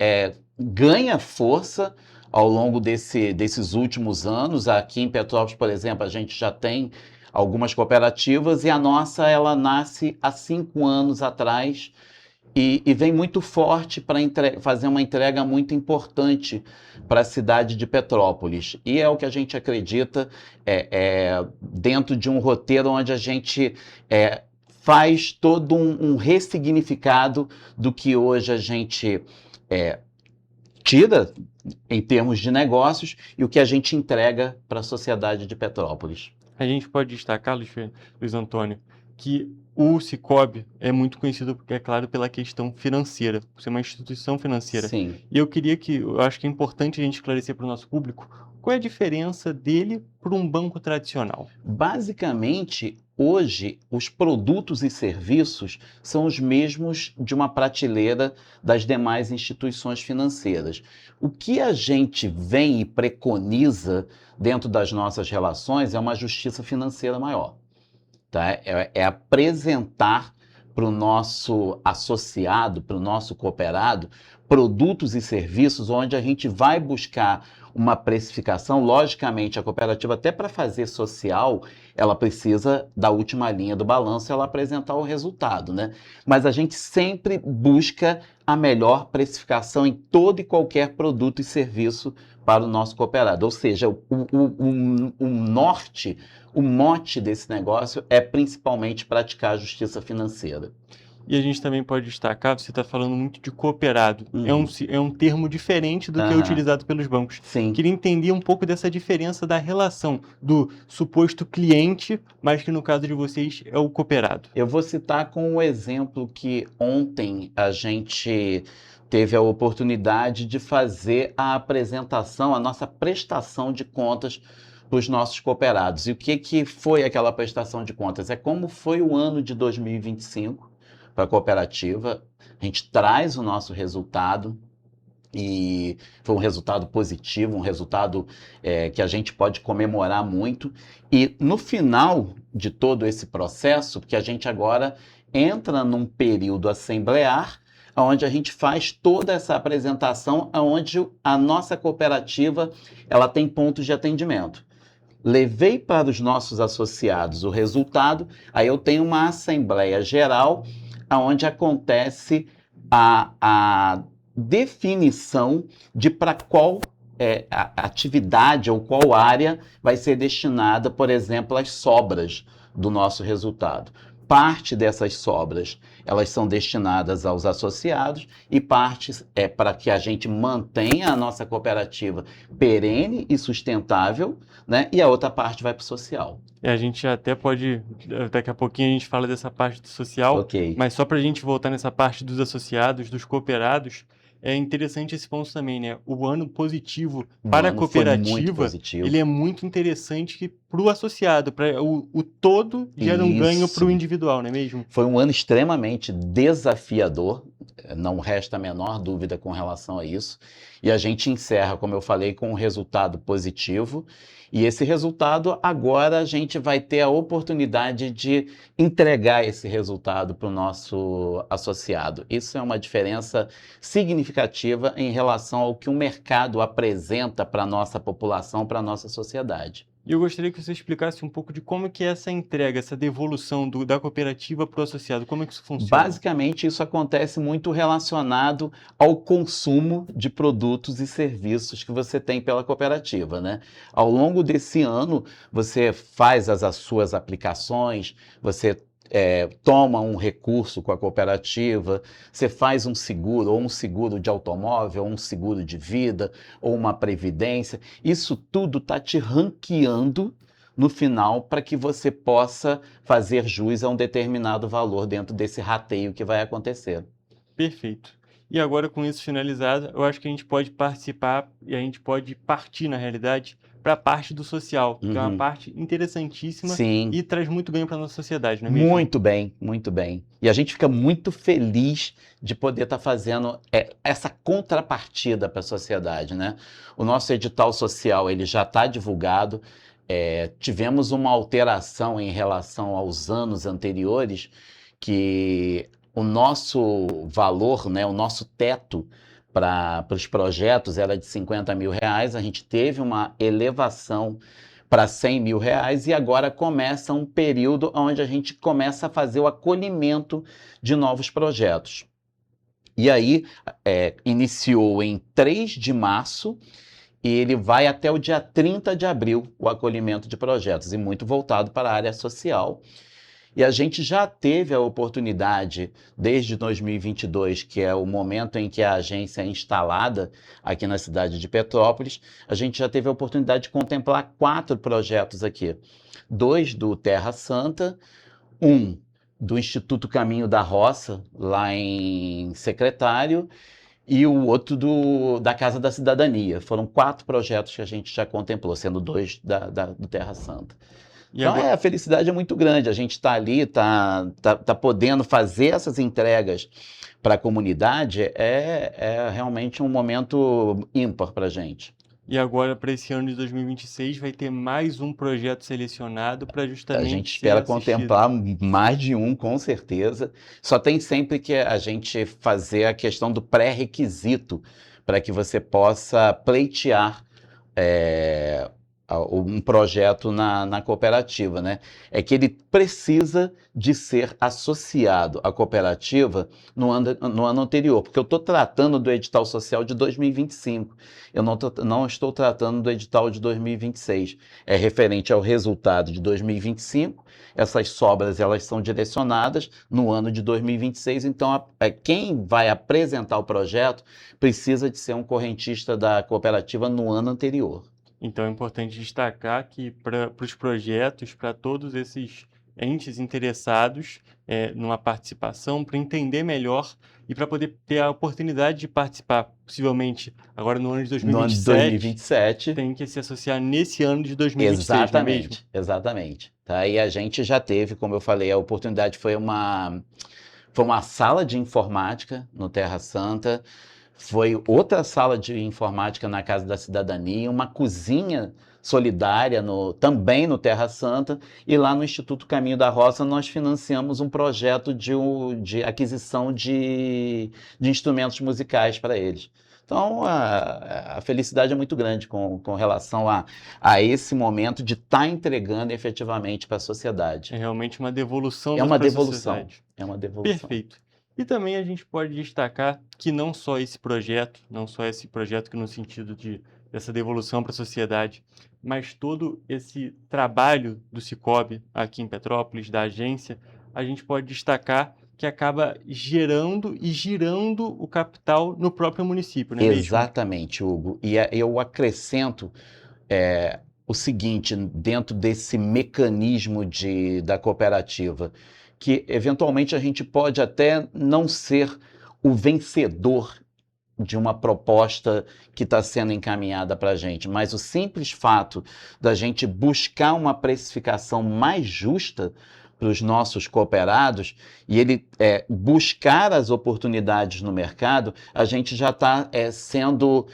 ganha força ao longo desses últimos anos. Aqui em Petrópolis, por exemplo, a gente já tem algumas cooperativas e a nossa, ela nasce há 5 anos atrás e vem muito forte para fazer uma entrega muito importante para a cidade de Petrópolis. E é o que a gente acredita dentro de um roteiro onde a gente faz todo um ressignificado do que hoje a gente tira em termos de negócios e o que a gente entrega para a sociedade de Petrópolis. A gente pode destacar, Luiz Antônio, que o Sicoob é muito conhecido, é claro, pela questão financeira, por ser uma instituição financeira. Sim. E eu acho que é importante a gente esclarecer para o nosso público qual é a diferença dele para um banco tradicional. Basicamente, hoje, os produtos e serviços são os mesmos de uma prateleira das demais instituições financeiras. O que a gente vem e preconiza dentro das nossas relações é uma justiça financeira maior. Tá? É apresentar para o nosso associado, para o nosso cooperado, produtos e serviços onde a gente vai buscar uma precificação. Logicamente, a cooperativa, até para fazer social, ela precisa da última linha do balanço, ela apresentar o resultado, né? Mas a gente sempre busca a melhor precificação em todo e qualquer produto e serviço para o nosso cooperado. Ou seja, o norte, o mote desse negócio é principalmente praticar a justiça financeira. E a gente também pode destacar, você está falando muito de cooperado. É um termo diferente do que é utilizado pelos bancos. Sim. Queria entender um pouco dessa diferença da relação do suposto cliente, mas que no caso de vocês é o cooperado. Eu vou citar com um exemplo que ontem a gente teve a oportunidade de fazer a apresentação, a nossa prestação de contas para os nossos cooperados. E o que foi aquela prestação de contas? É como foi o ano de 2025 para a cooperativa. A gente traz o nosso resultado e foi um resultado positivo, um resultado que a gente pode comemorar muito. E no final de todo esse processo, porque a gente agora entra num período assemblear, onde a gente faz toda essa apresentação, onde a nossa cooperativa ela tem pontos de atendimento. Levei para os nossos associados o resultado, aí eu tenho uma assembleia geral, onde acontece a definição de para qual atividade ou qual área vai ser destinada, por exemplo, as sobras do nosso resultado. Parte dessas sobras, elas são destinadas aos associados e parte é para que a gente mantenha a nossa cooperativa perene e sustentável, né? E a outra parte vai para o social. A gente até pode, daqui a pouquinho a gente fala dessa parte do social, mas só para a gente voltar nessa parte dos associados, dos cooperados, é interessante esse ponto também, né? O ano positivo para a cooperativa, ele é muito interessante para o associado, para o todo gera um ganho para o individual, não é mesmo? Foi um ano extremamente desafiador, não resta a menor dúvida com relação a isso. E a gente encerra, como eu falei, com um resultado positivo. E esse resultado, agora a gente vai ter a oportunidade de entregar esse resultado para o nosso associado. Isso é uma diferença significativa em relação ao que o mercado apresenta para a nossa população, para a nossa sociedade. E eu gostaria que você explicasse um pouco de como que é essa entrega, essa devolução da cooperativa para o associado, como é que isso funciona? Basicamente, isso acontece muito relacionado ao consumo de produtos e serviços que você tem pela cooperativa, né? Ao longo desse ano, você faz as suas aplicações, você toma um recurso com a cooperativa, você faz um seguro, ou um seguro de automóvel, ou um seguro de vida, ou uma previdência. Isso tudo está te ranqueando no final para que você possa fazer jus a um determinado valor dentro desse rateio que vai acontecer. Perfeito. E agora, com isso finalizado, eu acho que a gente pode participar e a gente pode partir, na realidade, para a parte do social, que é uma parte interessantíssima Sim. e traz muito ganho para a nossa sociedade, não é mesmo? Muito bem, muito bem. E a gente fica muito feliz de poder estar fazendo essa contrapartida para a sociedade, né? O nosso edital social, ele já está divulgado. Tivemos uma alteração em relação aos anos anteriores, que o nosso valor, né, o nosso teto para os projetos era de R$50 mil, a gente teve uma elevação para R$100 mil e agora começa um período onde a gente começa a fazer o acolhimento de novos projetos. E aí iniciou em 3 de março e ele vai até o dia 30 de abril, o acolhimento de projetos, e muito voltado para a área social. E a gente já teve a oportunidade, desde 2022, que é o momento em que a agência é instalada aqui na cidade de Petrópolis, a gente já teve a oportunidade de contemplar 4 projetos aqui. 2 do Terra Santa, 1 do Instituto Caminho da Roça, lá em Secretário, e o outro da Casa da Cidadania. Foram 4 projetos que a gente já contemplou, sendo 2 do Terra Santa. Então, a felicidade é muito grande. A gente está ali, está podendo fazer essas entregas para a comunidade, é realmente um momento ímpar para a gente. E agora, para esse ano de 2026, vai ter mais um projeto selecionado para justamente A gente espera contemplar mais de um, com certeza. Só tem sempre que a gente fazer a questão do pré-requisito para que você possa pleitear um projeto na cooperativa, né? É que ele precisa de ser associado à cooperativa no ano anterior, porque eu estou tratando do edital social de 2025, eu não estou tratando do edital de 2026, é referente ao resultado de 2025, essas sobras elas são direcionadas no ano de 2026, então quem vai apresentar o projeto precisa de ser um correntista da cooperativa no ano anterior. Então é importante destacar que para os projetos, para todos esses entes interessados numa participação, para entender melhor e para poder ter a oportunidade de participar, possivelmente agora no ano de 2027, no ano de 2027 tem que se associar nesse ano de 2026, exatamente, não é mesmo? Exatamente. Tá? E a gente já teve, como eu falei, a oportunidade foi uma sala de informática no Terra Santa, foi outra sala de informática na Casa da Cidadania, uma cozinha solidária também no Terra Santa, e lá no Instituto Caminho da Roça nós financiamos um projeto de aquisição de instrumentos musicais para eles. Então, a felicidade é muito grande com relação a esse momento de estar entregando efetivamente para a sociedade. É realmente uma devolução. É uma devolução. É uma devolução. Perfeito. E também a gente pode destacar que não só esse projeto que no sentido dessa devolução para a sociedade, mas todo esse trabalho do Sicoob aqui em Petrópolis, da agência, a gente pode destacar que acaba gerando e girando o capital no próprio município, não é mesmo? Exatamente, Hugo. E eu acrescento o seguinte, dentro desse mecanismo da cooperativa, que eventualmente a gente pode até não ser o vencedor de uma proposta que está sendo encaminhada para a gente, mas o simples fato da gente buscar uma precificação mais justa para os nossos cooperados e ele buscar as oportunidades no mercado, a gente já está sendo...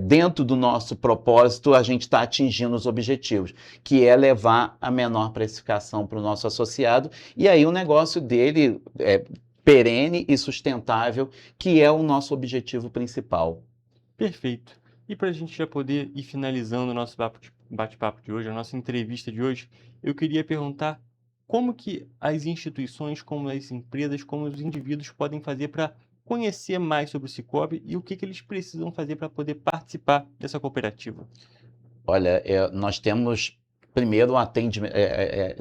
dentro do nosso propósito, a gente está atingindo os objetivos, que é levar a menor precificação para o nosso associado, e aí o negócio dele é perene e sustentável, que é o nosso objetivo principal. Perfeito. E para a gente já poder ir finalizando o nosso bate-papo de hoje, a nossa entrevista de hoje, eu queria perguntar como que as instituições, como as empresas, como os indivíduos podem fazer para conhecer mais sobre o Sicoob e o que eles precisam fazer para poder participar dessa cooperativa? Olha, nós temos, primeiro, um atendimento,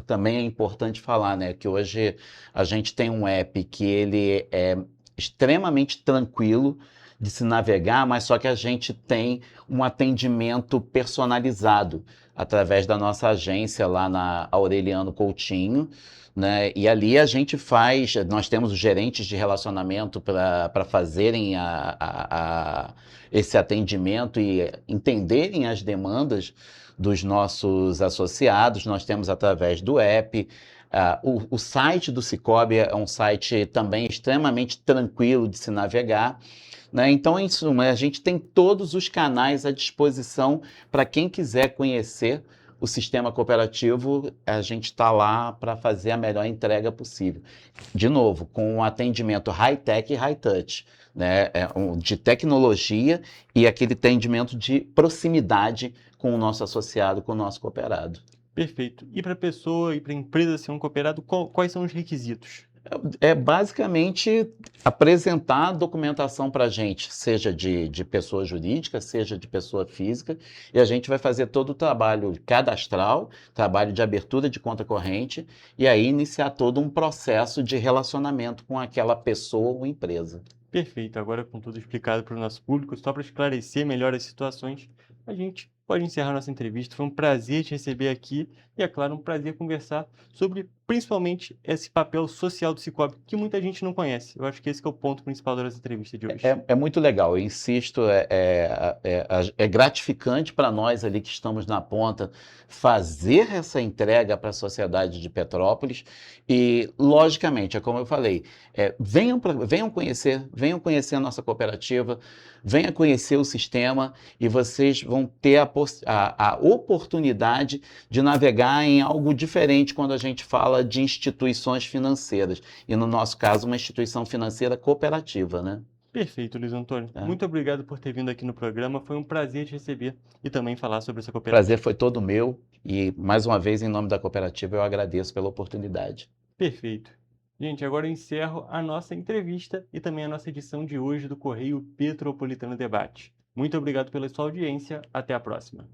também é importante falar, né, que hoje a gente tem um app que ele é extremamente tranquilo de se navegar, mas só que a gente tem um atendimento personalizado através da nossa agência lá na Aureliano Coutinho, né? E ali a gente nós temos os gerentes de relacionamento para fazerem esse atendimento e entenderem as demandas dos nossos associados. Nós temos através do app. O site do Sicoob é um site também extremamente tranquilo de se navegar, né? Então, em suma, a gente tem todos os canais à disposição para quem quiser conhecer o sistema cooperativo. A gente está lá para fazer a melhor entrega possível. De novo, com um atendimento high-tech e high-touch, né? De tecnologia e aquele atendimento de proximidade com o nosso associado, com o nosso cooperado. Perfeito. E para a pessoa e para a empresa ser um cooperado, quais são os requisitos? É basicamente apresentar a documentação para a gente, seja de pessoa jurídica, seja de pessoa física, e a gente vai fazer todo o trabalho cadastral, trabalho de abertura de conta corrente, e aí iniciar todo um processo de relacionamento com aquela pessoa ou empresa. Perfeito. Agora, com tudo explicado para o nosso público, só para esclarecer melhor as situações, a gente pode encerrar nossa entrevista. Foi um prazer te receber aqui e, é claro, um prazer conversar sobre, principalmente, esse papel social do Sicoob, que muita gente não conhece. Eu acho que esse que é o ponto principal da nossa entrevista de hoje. É muito legal, eu insisto, é gratificante para nós ali que estamos na ponta fazer essa entrega para a sociedade de Petrópolis e, logicamente, é como eu falei, venham conhecer a nossa cooperativa, venham conhecer o sistema e vocês vão ter a oportunidade de navegar em algo diferente quando a gente fala de instituições financeiras. E, no nosso caso, uma instituição financeira cooperativa, né? Perfeito, Luiz Antônio. Muito obrigado por ter vindo aqui no programa. Foi um prazer te receber e também falar sobre essa cooperativa. O prazer foi todo meu e, mais uma vez, em nome da cooperativa, eu agradeço pela oportunidade. Perfeito. Gente, agora eu encerro a nossa entrevista e também a nossa edição de hoje do Correio Petropolitano Debate. Muito obrigado pela sua audiência. Até a próxima.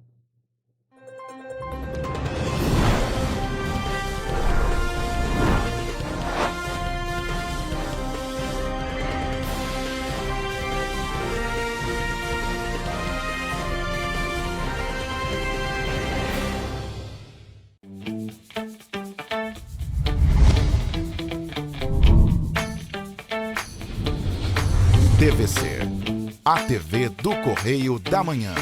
TVC, a TV do Correio da Manhã.